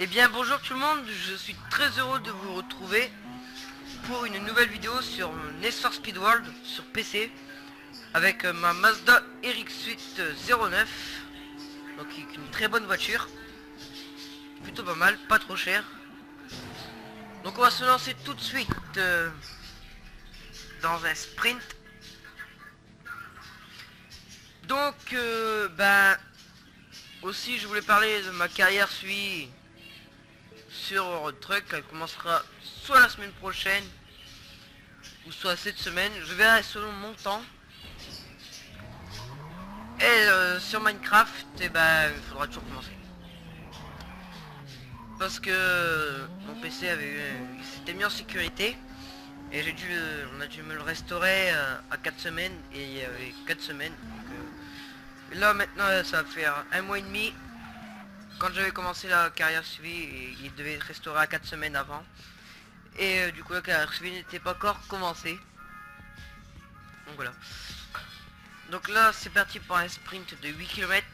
Eh bien bonjour tout le monde, je suis très heureux de vous retrouver pour une nouvelle vidéo sur Need for Speed World sur PC avec ma Mazda RX-8 09, donc une très bonne voiture, plutôt pas mal, pas trop cher. Donc on va se lancer tout de suite dans un sprint. Donc aussi je voulais parler de ma carrière sur Road Truck. Elle commencera soit la semaine prochaine ou soit cette semaine, je verrai selon mon temps. Et sur Minecraft, il faudra toujours commencer. Parce que mon PC s'était mis en sécurité et on a dû me le restaurer à 4 semaines et il y avait 4 semaines. Donc, là maintenant ça va faire un mois et demi. Quand j'avais commencé la carrière suivie, il devait être restauré à 4 semaines avant. Et du coup la carrière suivie n'était pas encore commencée. Donc voilà. Donc là c'est parti pour un sprint de 8 km.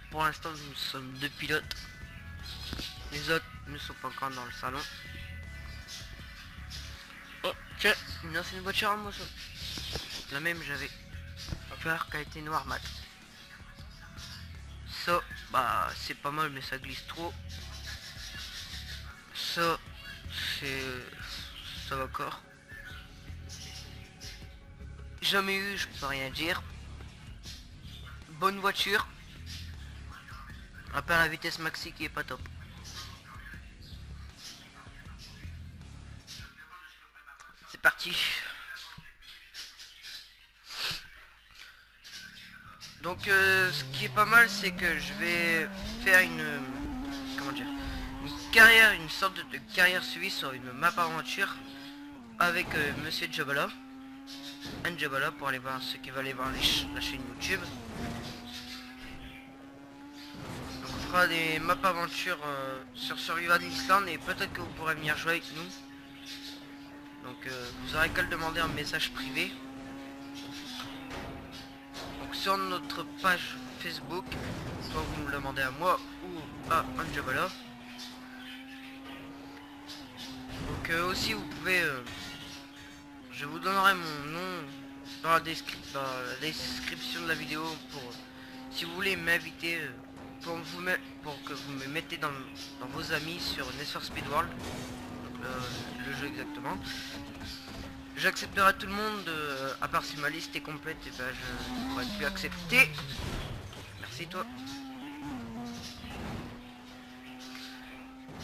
Pour l'instant nous sommes deux pilotes. Les autres ne sont pas encore dans le salon. Oh tiens, non c'est une voiture à moi ça. La même j'avais peur qu'elle était noire mat. Ça bah c'est pas mal mais ça glisse trop. Ça c'est... ça va encore. Jamais eu, je peux rien dire. Bonne voiture. À part la vitesse maxi qui est pas top. C'est parti. Donc ce qui est pas mal c'est que je vais faire comment dire, une carrière, une sorte de carrière suivie sur une map aventure avec Monsieur Jabala, un Jabala pour aller voir ceux qui veulent aller voir la chaîne YouTube. Donc on fera des maps aventures sur Survival Island et peut-être que vous pourrez venir jouer avec nous. Donc vous aurez qu'à le demander en message privé. Donc sur notre page Facebook, soit vous me le demandez à moi ou à Anjabala. Donc aussi vous pouvez, je vous donnerai mon nom dans la description de la vidéo pour si vous voulez m'inviter pour que vous me mettez dans vos amis sur Need for Speed World, donc le jeu exactement. J'accepterai tout le monde, à part si ma liste est complète, et ben je ne pourrai plus accepter. Merci toi.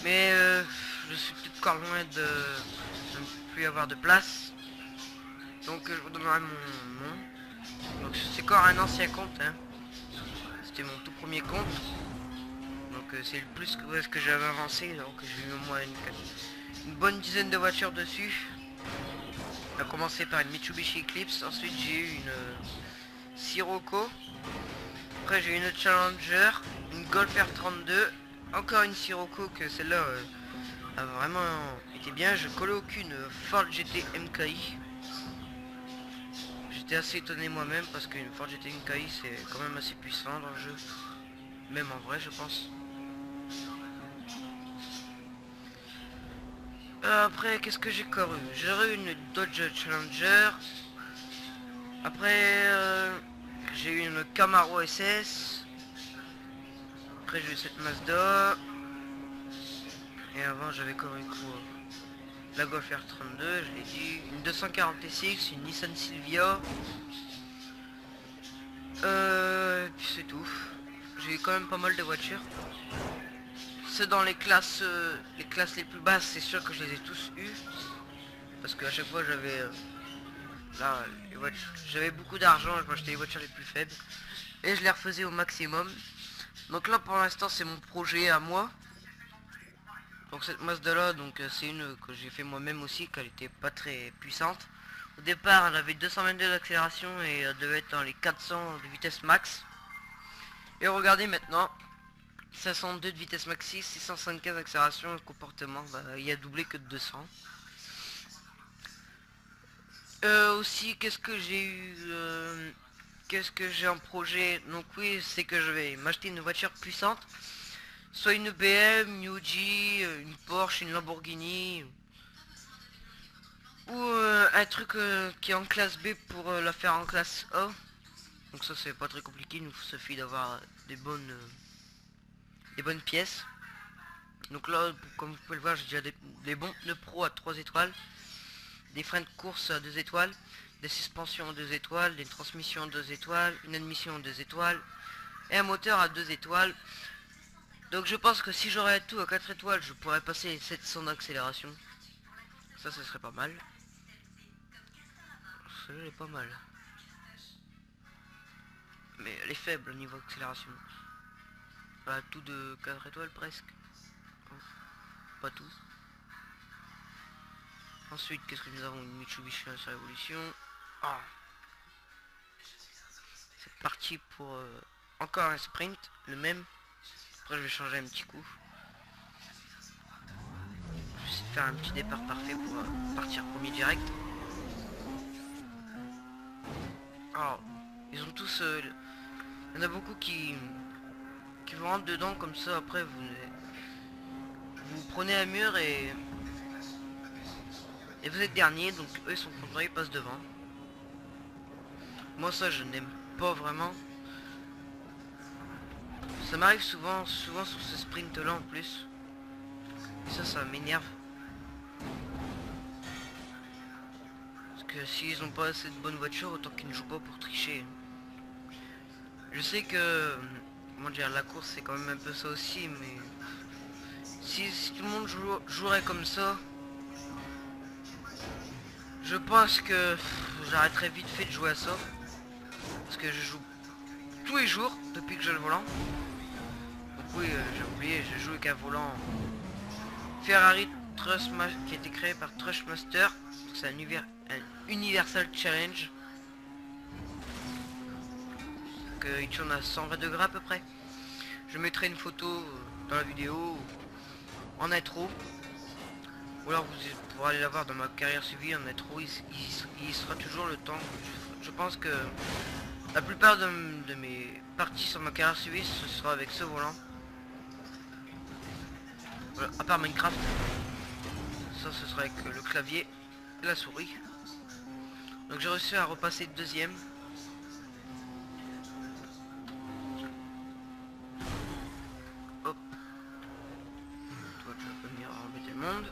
Mais je suis peut-être encore loin de ne plus avoir de place. Donc je vous donnerai mon nom. Donc c'est encore un ancien compte, hein. C'était mon tout premier compte. Donc c'est le plus que j'avais avancé. Donc j'ai eu au moins une bonne dizaine de voitures dessus. On a commencé par une Mitsubishi Eclipse, ensuite j'ai eu une Sirocco, après j'ai eu une Challenger, une Golf R32, encore une Sirocco que celle-là a vraiment été bien. Je collais aucune Ford GT MKI. J'étais assez étonné moi-même parce qu'une Ford GT MKI c'est quand même assez puissant dans le jeu, même en vrai je pense. Après, qu'est-ce que j'ai encore eu? J'ai eu une Dodge Challenger. Après, j'ai eu une Camaro SS. Après, j'ai eu cette Mazda. Et avant, j'avais comme un coup la Golf R32, je l'ai dit. Une 240 SX, une Nissan Silvia. Et puis c'est tout. J'ai eu quand même pas mal de voitures. Ceux dans les classes les plus basses, c'est sûr que je les ai tous eus. Parce qu'à chaque fois, j'avais... là, j'avais beaucoup d'argent, je m'achetais les voitures les plus faibles. Et je les refaisais au maximum. Donc là, pour l'instant, c'est mon projet à moi. Donc cette Mazda là, donc c'est une que j'ai fait moi-même aussi, qu'elle était pas très puissante. Au départ, elle avait 222 d'accélération et elle devait être dans les 400 de vitesse max. Et regardez maintenant, 502 de vitesse maxi, 675 d'accélération, le comportement, il a doublé que de 200. Aussi, qu'est-ce que j'ai eu qu'est-ce que j'ai en projet? Donc oui, c'est que je vais m'acheter une voiture puissante. soit une BM, une Audi, une Porsche, une Lamborghini, ou un truc qui est en classe B pour la faire en classe A. Donc ça c'est pas très compliqué, il nous suffit d'avoir des bonnes pièces. Donc là, comme vous pouvez le voir, j'ai déjà des bons pneus pro à 3 étoiles, des freins de course à 2 étoiles, des suspensions à 2 étoiles, des transmissions à 2 étoiles, une admission à 2 étoiles, et un moteur à 2 étoiles. Donc je pense que si j'aurais tout à 4 étoiles, je pourrais passer les 700 d'accélération. Ça, ce serait pas mal. Celui-là est pas mal. Mais elle est faible au niveau accélération. Voilà, tout de 4 étoiles presque. Pas tous. Ensuite, qu'est-ce que nous avons? Une Mitsubishi sur Evolution. Ah. C'est parti pour encore un sprint, le même. Après, je vais changer un petit coup. Je vais essayer de faire un petit départ parfait pour partir premier direct. Alors, ils ont tous... il y en a beaucoup qui vous rentrent dedans comme ça. Après, vous prenez un mur et vous êtes dernier. Donc, eux, ils sont contents, ils passent devant. Moi, ça, je n'aime pas vraiment. Ça m'arrive souvent sur ce sprint là en plus. Et ça m'énerve. Parce que s'ils ont pas assez de bonnes voitures, autant qu'ils ne jouent pas pour tricher. Je sais que, comment dire, la course c'est quand même un peu ça aussi, mais si tout le monde jouerait comme ça, je pense que j'arrêterais vite fait de jouer à ça. Parce que je joue tous les jours depuis que j'ai le volant. Donc oui, j'ai oublié, je joue avec un volant Ferrari qui a été créé par Trustmaster. C'est un Universal Challenge. Donc, il tourne à 120 degrés à peu près. Je mettrai une photo dans la vidéo en intro. Ou alors vous pourrez aller la voir dans ma carrière suivie en intro. Il sera toujours le temps. Je pense que la plupart de mes parties sur ma carrière suivie ce sera avec ce volant. Voilà, à part Minecraft. Ça ce sera avec le clavier et la souris. Donc j'ai réussi à repasser deuxième. Hop. Toi tu vas venir embêter le monde.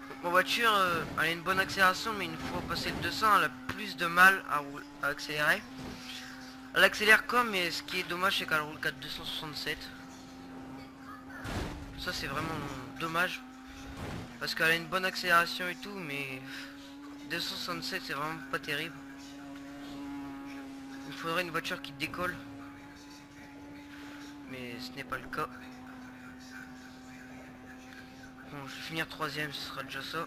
Donc, ma voiture elle a une bonne accélération, mais une fois passé le 200 elle a plus de mal à accélérer. Elle accélère comme, mais ce qui est dommage c'est qu'elle roule qu'à 267. Ça c'est vraiment dommage. Parce qu'elle a une bonne accélération et tout, mais 267 c'est vraiment pas terrible. Il faudrait une voiture qui décolle. Mais ce n'est pas le cas. Bon, je vais finir troisième, ce sera déjà ça.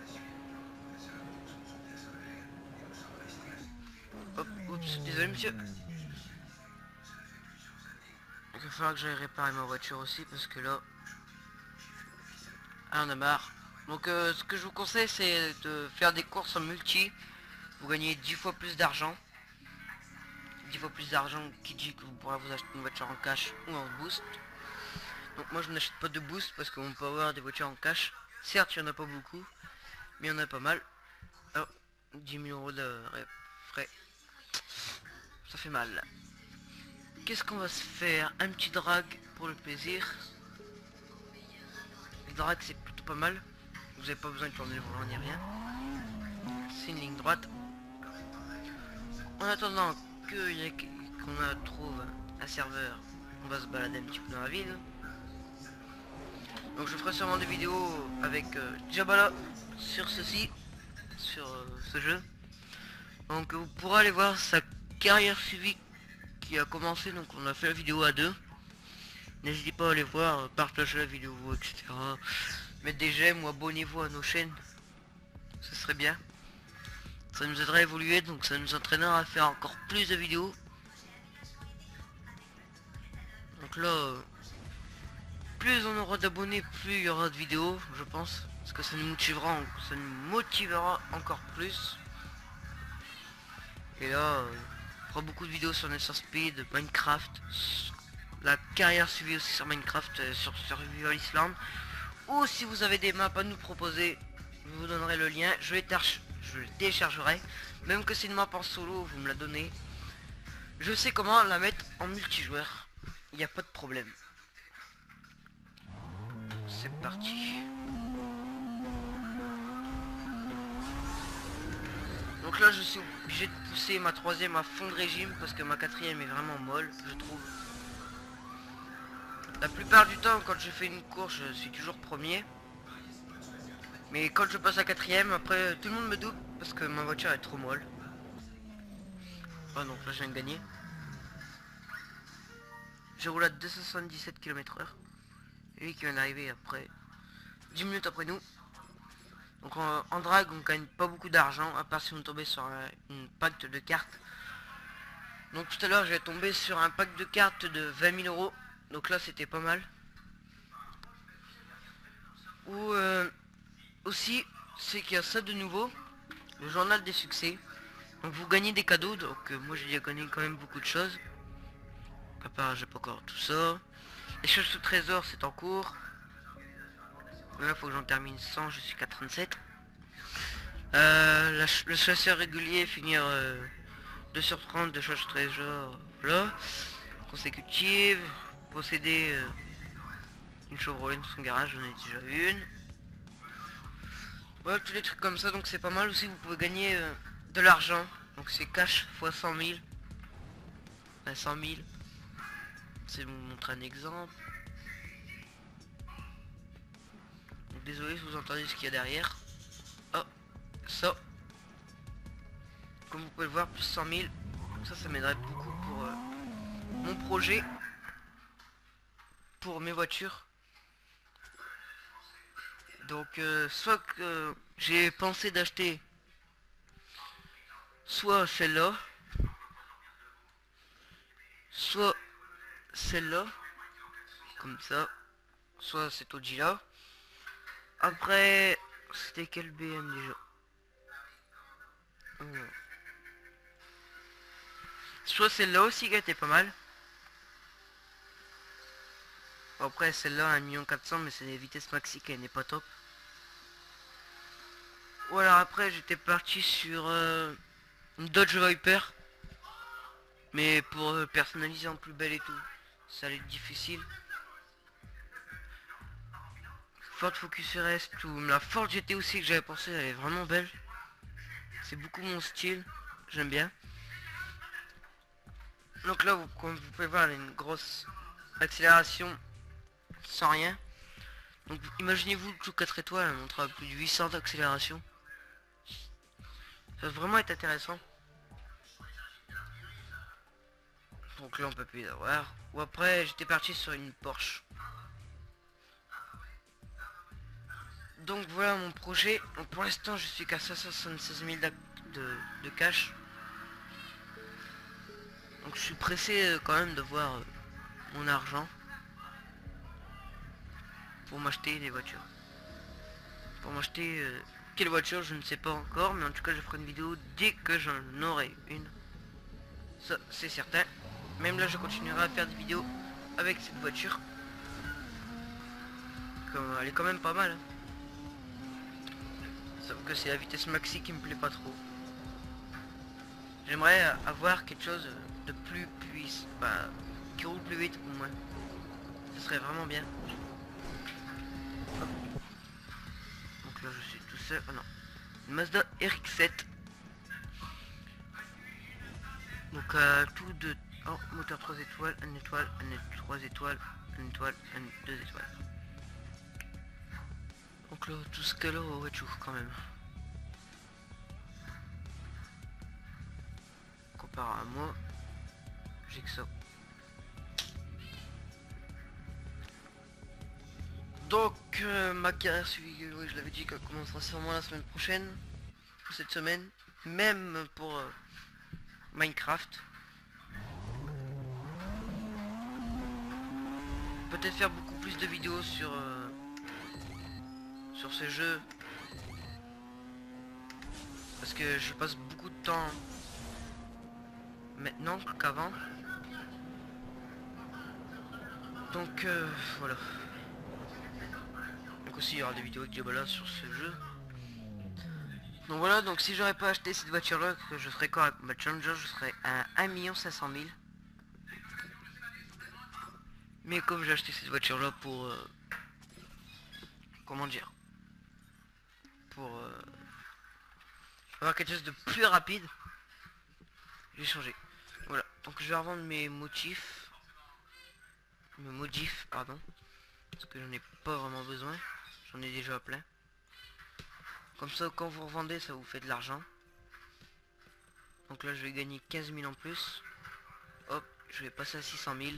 Hop, oups, désolé monsieur. Il va falloir que j'aille réparer ma voiture aussi parce que là... Ah, on a marre. Donc ce que je vous conseille c'est de faire des courses en multi. Vous gagnez 10 fois plus d'argent. 10 fois plus d'argent qui dit que vous pourrez vous acheter une voiture en cash ou en boost. Donc moi je n'achète pas de boost parce qu'on peut avoir des voitures en cash. Certes il n'y en a pas beaucoup, mais il y en a pas mal. Alors 10 000 euros de frais. Ça fait mal. Qu'est-ce qu'on va se faire? Un petit drag pour le plaisir. Le drag c'est plutôt pas mal. Vous n'avez pas besoin de tourner le volant ni rien. C'est une ligne droite. En attendant qu'on trouve un serveur, on va se balader un petit peu dans la ville. Donc je ferai sûrement des vidéos avec Jabala sur ceci, sur ce jeu. Donc vous pourrez aller voir sa carrière suivie qui a commencé, donc on a fait la vidéo à deux. N'hésitez pas à aller voir, partager la vidéo, etc. Mettre des j'aime ou abonnez-vous à nos chaînes. Ce serait bien. Ça nous aiderait à évoluer, donc ça nous entraînera à faire encore plus de vidéos. Donc là, plus on aura d'abonnés, plus il y aura de vidéos, je pense. Parce que ça nous motivera encore plus. Et là, on fera beaucoup de vidéos sur Need for Speed, Minecraft, la carrière suivie aussi sur Minecraft, sur Survival Island. Ou si vous avez des maps à nous proposer, je vous donnerai le lien, je le téléchargerai. Même que c'est une map en solo, vous me la donnez. Je sais comment la mettre en multijoueur. Il n'y a pas de problème. C'est parti. Donc là je suis obligé de pousser ma troisième à fond de régime parce que ma quatrième est vraiment molle, je trouve. La plupart du temps quand je fais une course je suis toujours premier. Mais quand je passe à quatrième, après tout le monde me double parce que ma voiture est trop molle. Ah donc là je viens de gagner. Je roule à 277 km/h. Et lui qui vient d'arriver après 10 minutes après nous. Donc en drague on gagne pas beaucoup d'argent à part si on tombait sur une pacte de cartes. Donc tout à l'heure j'ai tombé sur un pack de cartes de 20 000 euros. Donc là c'était pas mal. Ou aussi c'est qu'il y a ça de nouveau. Le journal des succès. Donc vous gagnez des cadeaux. Donc moi j'ai déjà gagné quand même beaucoup de choses. À part j'ai pas encore tout ça. Les choses sous trésor c'est en cours. Là faut que j'en termine 100, je suis qu'à 37. Le chasseur régulier finir 2 sur 30 de charge trésor, voilà. Consécutive, posséder une Chevrolet dans son garage, j'en ai déjà une. Voilà, tous les trucs comme ça, donc c'est pas mal aussi, vous pouvez gagner de l'argent. Donc c'est cash fois 100 000. 100 000. C'est vous montrer un exemple. Donc, désolé si vous entendez ce qu'il y a derrière. Oh, ça. Comme vous pouvez le voir, plus 100 000. Ça m'aiderait beaucoup pour mon projet. Pour mes voitures. Donc soit que j'ai pensé d'acheter soit celle-là, soit celle-là, comme ça, soit cette Audi là. Après, c'était quel BM déjà? Soit celle-là aussi qui était pas mal. Après celle-là 1 400 000 mais c'est des vitesses maxi qui n'est pas top. Voilà, après j'étais parti sur une Dodge Viper. Mais pour personnaliser en plus belle et tout, ça allait être difficile. Ford Focus RS, ou la Ford GT aussi que j'avais pensé, elle est vraiment belle. C'est beaucoup mon style, j'aime bien. Donc là, comme vous pouvez voir, elle a une grosse accélération sans rien. Donc imaginez-vous le Clio 4 étoiles, elle montre à plus de 800 d'accélération. Ça va vraiment être intéressant. Donc là on peut plus avoir. Ou après j'étais parti sur une Porsche. Donc voilà mon projet. Donc pour l'instant je suis qu'à 176 000 de cash. Donc je suis pressé quand même de voir mon argent. Pour m'acheter des voitures. Pour m'acheter quelle voiture je ne sais pas encore. Mais en tout cas je ferai une vidéo dès que j'en aurai une. Ça c'est certain. Même là je continuerai à faire des vidéos avec cette voiture. Comme, elle est quand même pas mal. Sauf que c'est la vitesse maxi qui me plaît pas trop. J'aimerais avoir quelque chose de plus puissant. Bah, qui roule plus vite au moins. Ce serait vraiment bien. Hop. Donc là je suis tout seul. Oh non. Une Mazda RX-7. Donc tout de... Oh, moteur 3 étoiles, 1 étoile, 3 étoiles, 1 étoile, 2 étoiles. Donc là, tout ce qu'elle a, ouais, quand même. Comparé à moi, j'ai que ça. Donc, ma carrière suivie, oui, je l'avais dit qu'elle commencera sûrement la semaine prochaine. Pour cette semaine. Même pour Minecraft. Peut-être faire beaucoup plus de vidéos sur ce jeu. Parce que je passe beaucoup de temps maintenant qu'avant. Donc voilà. Donc aussi il y aura des vidéos de Diabala sur ce jeu. Donc voilà, donc si j'aurais pas acheté cette voiture là, que je serais quoi avec ma Challenger, je serais à 1 500 000. Mais comme j'ai acheté cette voiture là pour comment dire, pour avoir quelque chose de plus rapide, j'ai changé. Voilà, donc je vais revendre mes motifs, pardon, parce que j'en ai pas vraiment besoin, j'en ai déjà plein. Comme ça, quand vous revendez, ça vous fait de l'argent. Donc là, je vais gagner 15 000 en plus. Hop, je vais passer à 600 000.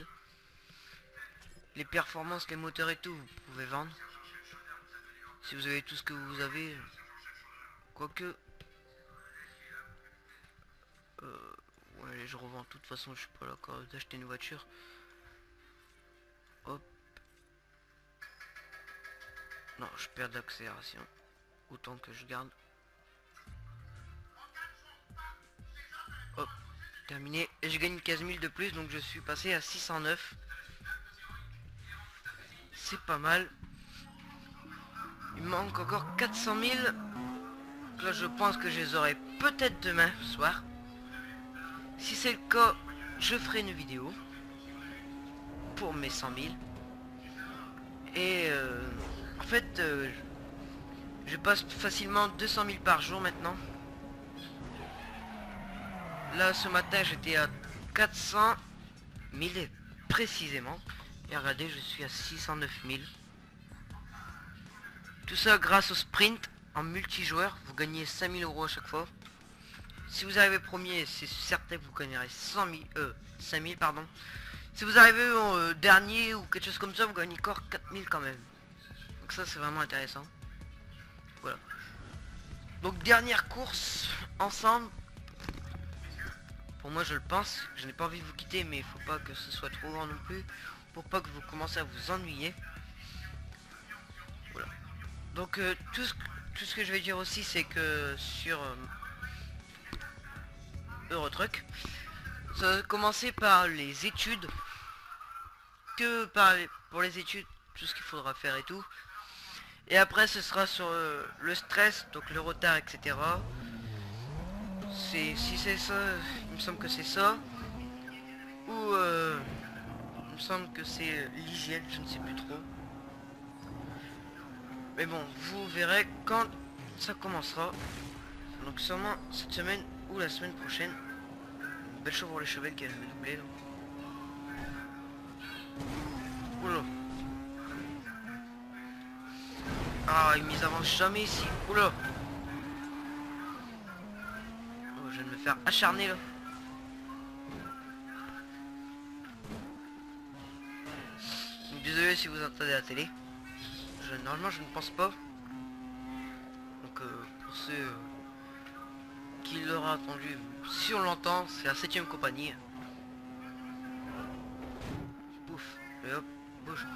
Les performances, les moteurs et tout, vous pouvez vendre. Si vous avez tout ce que vous avez, quoique... ouais, je revends. De toute façon, je suis pas là encore d'acheter une voiture. Hop. Non, je perds de l'accélération. Autant que je garde. Hop. Terminé. Et je gagne 15 000 de plus, donc je suis passé à 609. C'est pas mal. Il me manque encore 400 000. Là, je pense que je les aurai peut-être demain soir. Si c'est le cas, je ferai une vidéo pour mes 100 000. Et en fait, je passe facilement 200 000 par jour maintenant. Là, ce matin, j'étais à 400 000 précisément. Et regardez, je suis à 609 000. Tout ça grâce au sprint en multijoueur. Vous gagnez 5 000 € à chaque fois. Si vous arrivez premier, c'est certain que vous gagnerez 5 000 pardon. Si vous arrivez au dernier ou quelque chose comme ça, vous gagnez encore 4 000 quand même. Donc ça, c'est vraiment intéressant. Voilà. Donc dernière course ensemble. Pour moi, je le pense. Je n'ai pas envie de vous quitter, mais il faut pas que ce soit trop grand non plus, pour pas que vous commencez à vous ennuyer. Voilà. Donc tout ce que je vais dire aussi, c'est que sur Eurotruck, ça va commencer par les études. Pour les études, tout ce qu'il faudra faire et tout. Et après, ce sera sur le stress, donc le retard, etc. Si c'est ça, il me semble que c'est ça. Ou il me semble que c'est l'hygiène, je ne sais plus trop. Mais bon, vous verrez quand ça commencera. Donc sûrement cette semaine ou la semaine prochaine. Belle Chevrolet Chevel qui vient de me doubler là. Oula. Ah, ils avancent jamais ici. Oula. Oh, je viens de me faire acharner là. Donc, désolé si vous entendez la télé. Normalement je ne pense pas. Donc pour ceux qui l'aura attendu, si on l'entend, c'est la 7ème compagnie. Pouf, et hop, bouge.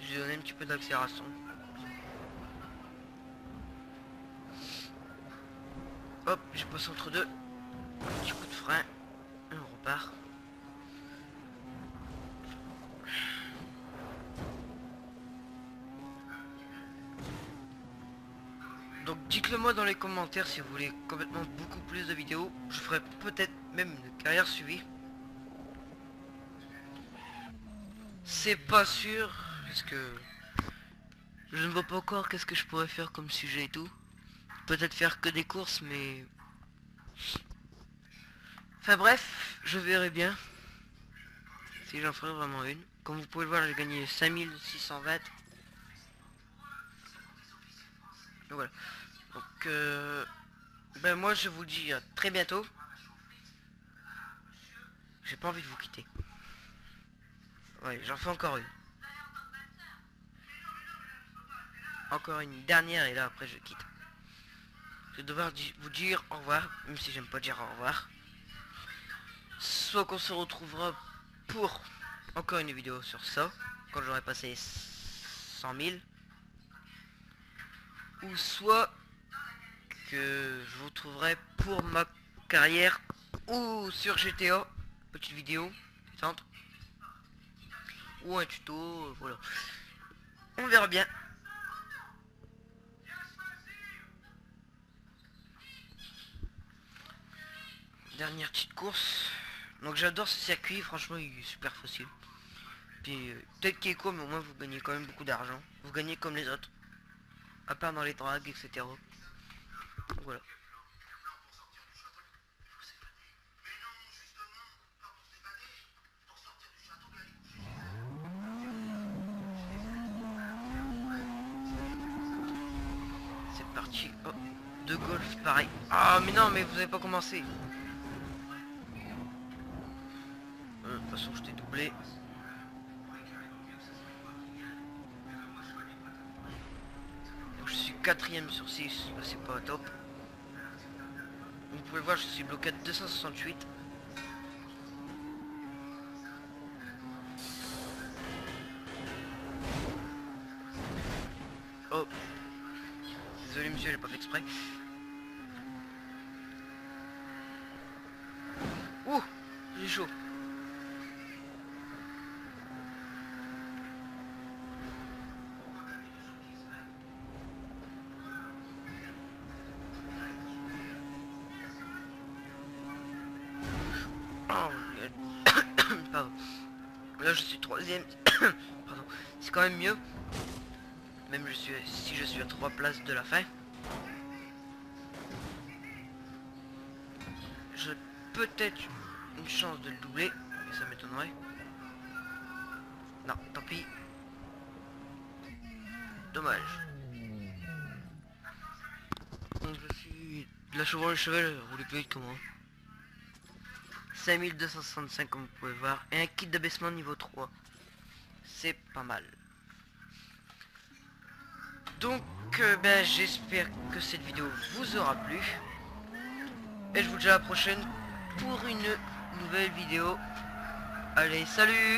J'ai donné un petit peu d'accélération. Hop, j'ai passé entre deux. Un petit coup de frein. Et on repart. Donc dites-le moi dans les commentaires si vous voulez complètement beaucoup plus de vidéos. Je ferai peut-être même une carrière suivie. C'est pas sûr, parce que je ne vois pas encore qu'est-ce que je pourrais faire comme sujet et tout. Peut-être faire que des courses, mais... Enfin bref, je verrai bien. Si j'en ferai vraiment une. Comme vous pouvez le voir, j'ai gagné 5620. Donc voilà. Donc ben moi je vous dis à très bientôt. J'ai pas envie de vous quitter. Ouais, j'en fais encore une. Encore une dernière et là après je quitte. Je vais devoir vous dire au revoir, même si j'aime pas dire au revoir. Soit qu'on se retrouvera pour encore une vidéo sur ça, quand j'aurai passé 100 000. Ou soit que je vous trouverai pour ma carrière ou sur GTA, petite vidéo, détente. ou un tuto, voilà. On verra bien. Dernière petite course. Donc j'adore ce circuit, franchement il est super facile. Puis peut-être qu'il est court, mais au moins vous gagnez quand même beaucoup d'argent. Vous gagnez comme les autres. À part dans les dragues, etc. Donc, voilà. C'est parti. Oh, de golf, pareil. Ah mais non, mais vous avez pas commencé. De toute façon, je t'ai doublé. Donc, je suis 4ème sur 6. Là, c'est pas top. Vous pouvez le voir, je suis bloqué à 268. Oh. Désolé monsieur, j'ai pas fait exprès. Ouh, j'ai chaud. Oh, pardon. Là je suis 3ème. Pardon. C'est quand même mieux. Même si je suis à 3 places de la fin. J'ai peut-être une chance de le doubler. Mais ça m'étonnerait. Non, tant pis. Dommage. Donc je suis de la chevauche cheval, roulez plus vite que moi. 5265 comme vous pouvez voir. Et un kit d'abaissement niveau 3. C'est pas mal. Donc ben, j'espère que cette vidéo vous aura plu. Et je vous dis à la prochaine pour une nouvelle vidéo. Allez, salut!